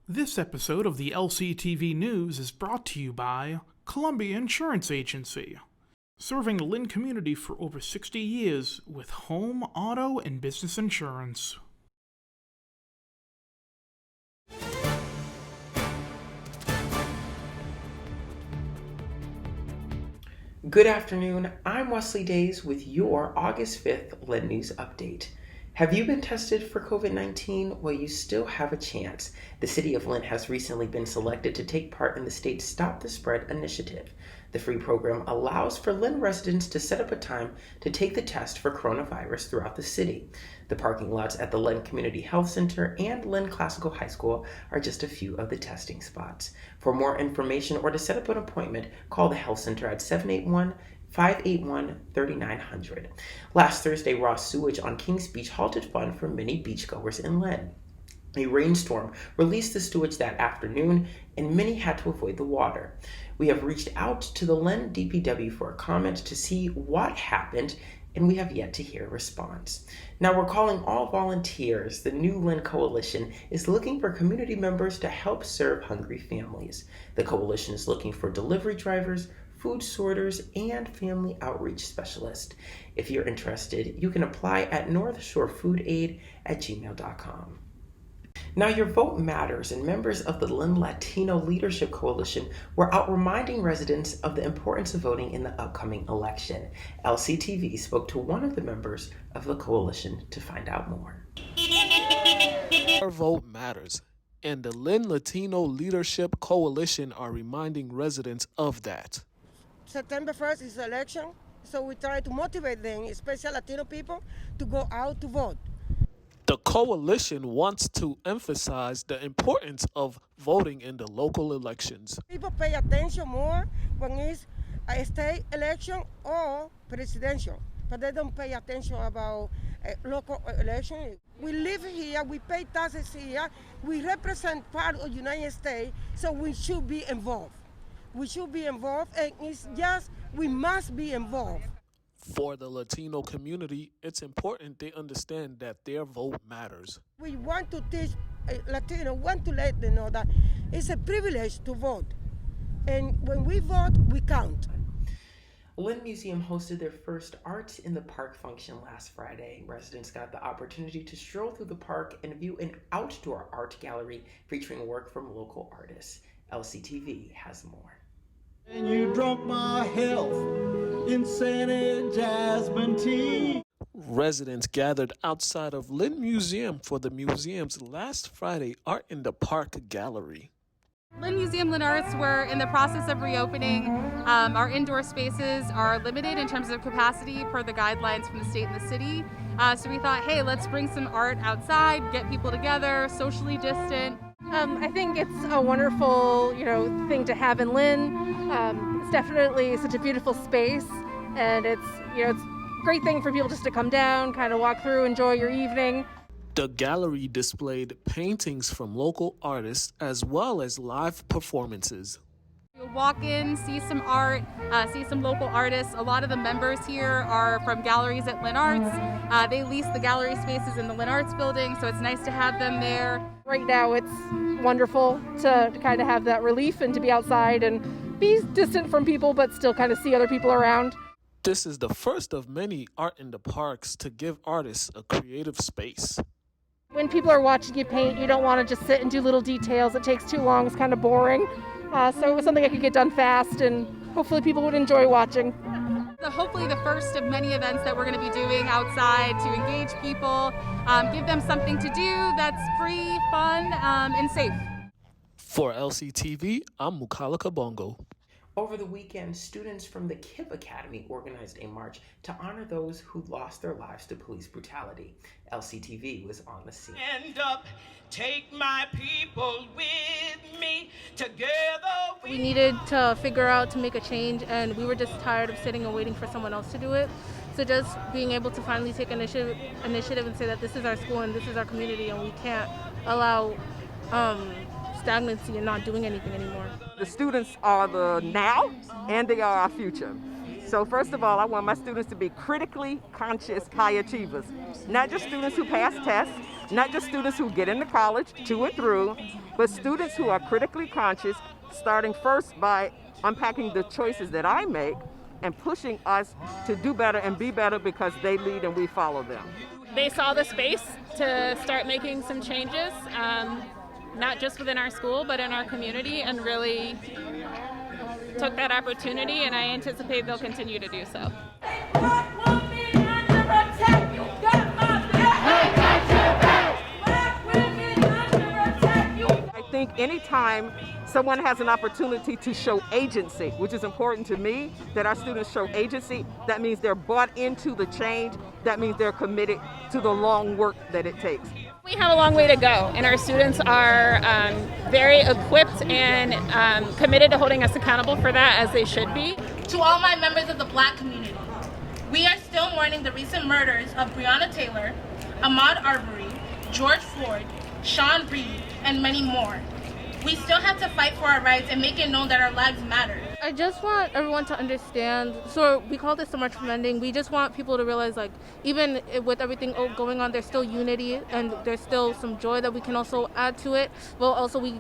This episode of the LCTV News is brought to you by Columbia Insurance Agency, serving the Lynn community for over 60 years with home, auto, and business insurance. Good afternoon, I'm Wesley Days with your August 5th Lynn News Update. Have you been tested for COVID-19? Well, you still have a chance. The City of Lynn has recently been selected to take part in the state's Stop the Spread initiative. The free program allows for Lynn residents to set up a time to take the test for coronavirus throughout the city. The parking lots at the Lynn Community Health Center and Lynn Classical High School are just a few of the testing spots. For more information or to set up an appointment, call the Health Center at 781-581-3900. Last Thursday, raw sewage on Kings Beach halted fun for many beachgoers in Lynn. A rainstorm released the sewage that afternoon, and many had to avoid the water. We have reached out to the Lynn DPW for a comment to see what happened, and we have yet to hear a response. Now we're calling all volunteers. The new Lynn Coalition is looking for community members to help serve hungry families. The coalition is looking for delivery drivers, food sorters, and family outreach specialists. If you're interested, you can apply at northshorefoodaid@gmail.com. Now your vote matters, and members of the Lynn Latino Leadership Coalition were out reminding residents of the importance of voting in the upcoming election. LCTV spoke to one of the members of the coalition to find out more. Our vote matters, and the Lynn Latino Leadership Coalition are reminding residents of that. September 1st is the election, so we try to motivate them, especially Latino people, to go out to vote. The coalition wants to emphasize the importance of voting in the local elections. People pay attention more when it's a state election or presidential, but they don't pay attention about local election. We live here, we pay taxes here, we represent part of the United States, so we should be involved. We should be involved, and it's just, we must be involved. For the Latino community, it's important they understand that their vote matters. We want to teach Latino, want to let them know that it's a privilege to vote. And when we vote, we count. Lynn Museum hosted their first Arts in the Park function last Friday. Residents got the opportunity to stroll through the park and view an outdoor art gallery featuring work from local artists. LCTV has more. And you drunk my health in scented jasmine tea. Residents gathered outside of Lynn Museum for the museum's last Friday Art in the Park gallery. Lynn Museum, LynnArts, we're in the process of reopening. Our indoor spaces are limited in terms of capacity per the guidelines from the state and the city. So we thought, hey, let's bring some art outside, get people together, socially distant. I think it's a wonderful, thing to have in Lynn. It's definitely such a beautiful space, and it's a great thing for people just to come down, kind of walk through, enjoy your evening. The gallery displayed paintings from local artists as well as live performances. You'll walk in, see some art, see some local artists. A lot of the members here are from galleries at LynnArts. They lease the gallery spaces in the LynnArts building, so it's nice to have them there. Right now it's wonderful to kind of have that relief and to be outside and be distant from people but still kind of see other people around. This is the first of many Art in the Parks to give artists a creative space. When people are watching you paint, you don't want to just sit and do little details. It takes too long, it's kind of boring. So it was something that could get done fast, and hopefully people would enjoy watching. So hopefully the first of many events that we're going to be doing outside to engage people, give them something to do that's free, fun, and safe. For LCTV, I'm Mukala Kabongo. Over the weekend, students from the KIPP Academy organized a march to honor those who lost their lives to police brutality. LCTV was on the scene. Stand up, take my people with me, together We needed to figure out to make a change, and we were just tired of sitting and waiting for someone else to do it. So just being able to finally take initiative and say that this is our school and this is our community, and we can't allow stagnancy and not doing anything anymore. The students are the now, and they are our future. So first of all, I want my students to be critically conscious high achievers, not just students who pass tests, not just students who get into college to and through, but students who are critically conscious, starting first by unpacking the choices that I make and pushing us to do better and be better because they lead and we follow them. They saw the space to start making some changes, not just within our school, but in our community, and really took that opportunity, and I anticipate they'll continue to do so. I think anytime someone has an opportunity to show agency, which is important to me, that our students show agency, that means they're bought into the change, that means they're committed to the long work that it takes. We have a long way to go, and our students are very equipped and committed to holding us accountable for that, as they should be. To all my members of the Black community, we are still mourning the recent murders of Breonna Taylor, Ahmaud Arbery, George Floyd, Sean Reed, and many more. We still have to fight for our rights and make it known that our lives matter. I just want everyone to understand, so we call this the March for Mending. We just want people to realize, like, even with everything going on, there's still unity and there's still some joy that we can also add to it. But also we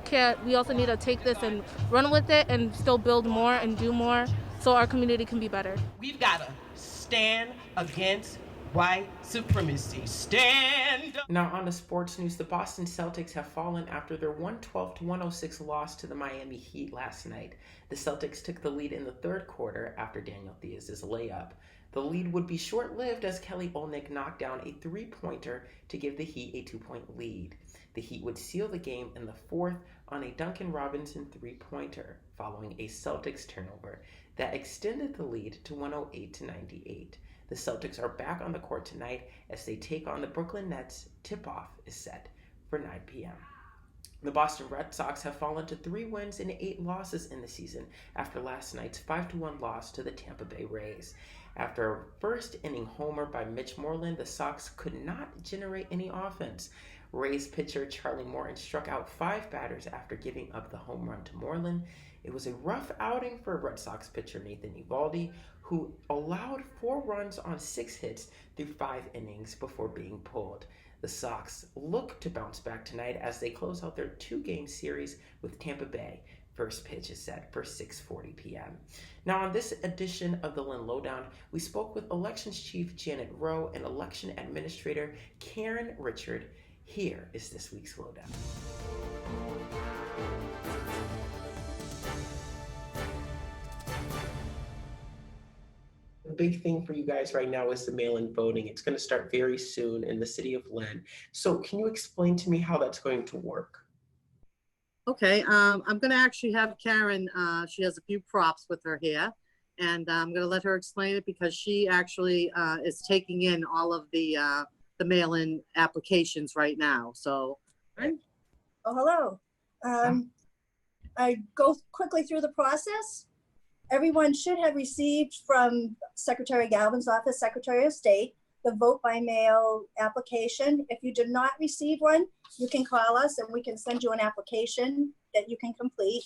also need to take this and run with it and still build more and do more so our community can be better. We've got to stand against white supremacy. Stand up. Now on to sports news, the Boston Celtics have fallen after their 112-106 loss to the Miami Heat last night. The Celtics took the lead in the third quarter after Daniel Theis's layup. The lead would be short-lived as Kelly Olynyk knocked down a three-pointer to give the Heat a 2-point lead. The Heat would seal the game in the fourth on a Duncan Robinson three-pointer, following a Celtics turnover that extended the lead to 108-98. The Celtics are back on the court tonight as they take on the Brooklyn Nets. Tip-off is set for 9 p.m. The Boston Red Sox have fallen to 3 wins and 8 losses in the season after last night's 5-1 loss to the Tampa Bay Rays. After a first-inning homer by Mitch Moreland, the Sox could not generate any offense. Rays pitcher Charlie Morton struck out 5 batters after giving up the home run to Moreland. It was a rough outing for Red Sox pitcher Nathan Eovaldi, who allowed 4 runs on 6 hits through 5 innings before being pulled. The Sox look to bounce back tonight as they close out their 2-game series with Tampa Bay. First pitch is set for 6:40 p.m. Now on this edition of the Lynn Lowdown, we spoke with Elections Chief Janet Rowe and Election Administrator Karen Richard. Here is this week's Lowdown. The big thing for you guys right now is the mail-in voting. It's going to start very soon in the city of Lynn. So can you explain to me how that's going to work? Okay, I'm going to actually have Karen, she has a few props with her here, and I'm going to let her explain it because she actually is taking in all of the mail-in applications right now. So, oh, hello. I go quickly through the process. Everyone should have received from Secretary Galvin's office, Secretary of State, the vote by mail application. If you did not receive one, you can call us and we can send you an application that you can complete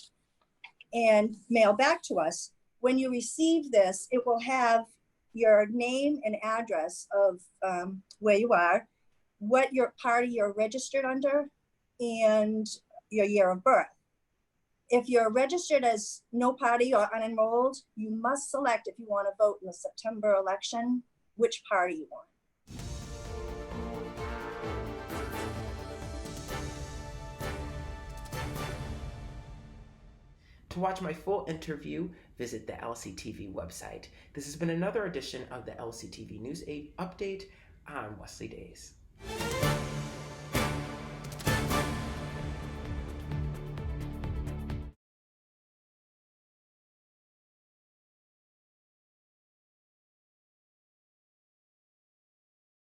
and mail back to us. When you receive this, it will have your name and address of where you are, what your party you're registered under, and your year of birth. If you're registered as no party or unenrolled, you must select, if you want to vote in the September election, which party you want. To watch my full interview, visit the LCTV website. This has been another edition of the LCTV News 8 Update. I'm Wesley Days.